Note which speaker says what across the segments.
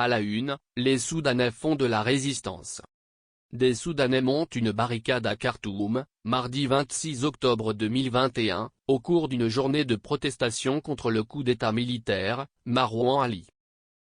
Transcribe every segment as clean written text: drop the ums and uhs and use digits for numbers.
Speaker 1: À la une, les Soudanais font de la résistance. Des Soudanais montent une barricade à Khartoum, mardi 26 octobre 2021, au cours d'une journée de protestation contre le coup d'État militaire, Marouane Ali.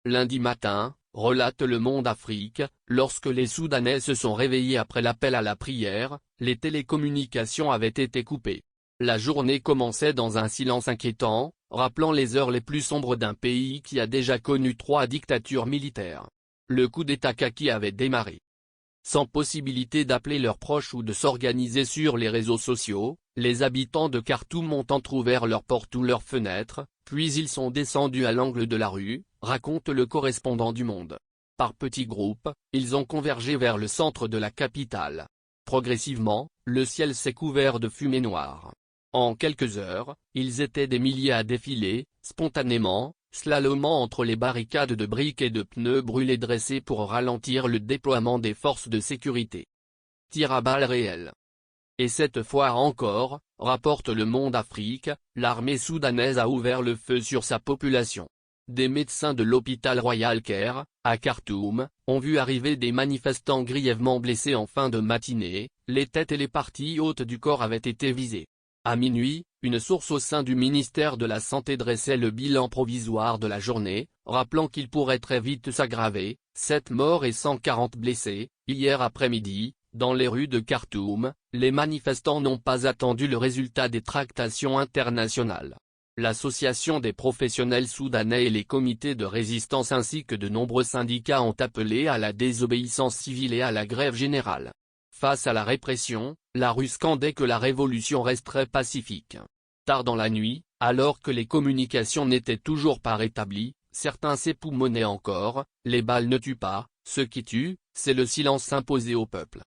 Speaker 1: Lundi matin, relate Le Monde Afrique, lorsque les Soudanais se sont réveillés après l'appel à la prière, les télécommunications avaient été coupées. La journée commençait dans un silence inquiétant, rappelant les heures les plus sombres d'un pays qui a déjà connu 3 dictatures militaires. Le coup d'État Kaki avait démarré. Sans possibilité d'appeler leurs proches ou de s'organiser sur les réseaux sociaux, les habitants de Khartoum ont entrouvert leurs portes ou leurs fenêtres, puis ils sont descendus à l'angle de la rue, raconte le correspondant du Monde. Par petits groupes, ils ont convergé vers le centre de la capitale. Progressivement, le ciel s'est couvert de fumée noire. En quelques heures, ils étaient des milliers à défiler, spontanément, slalomant entre les barricades de briques et de pneus brûlés dressés pour ralentir le déploiement des forces de sécurité. Tir à balles réelles. Et cette fois encore, rapporte Le Monde Afrique, l'armée soudanaise a ouvert le feu sur sa population. Des médecins de l'hôpital Royal Caire, à Khartoum, ont vu arriver des manifestants grièvement blessés en fin de matinée, les têtes et les parties hautes du corps avaient été visées. À minuit, une source au sein du ministère de la Santé dressait le bilan provisoire de la journée, rappelant qu'il pourrait très vite s'aggraver, 7 morts et 140 blessés. Hier après-midi, dans les rues de Khartoum, les manifestants n'ont pas attendu le résultat des tractations internationales. L'Association des professionnels soudanais et les comités de résistance ainsi que de nombreux syndicats ont appelé à la désobéissance civile et à la grève générale. Face à la répression, la rue scandait que la révolution resterait pacifique. Tard dans la nuit, alors que les communications n'étaient toujours pas rétablies, certains s'époumonaient encore, les balles ne tuent pas, ce qui tue, c'est le silence imposé au peuple.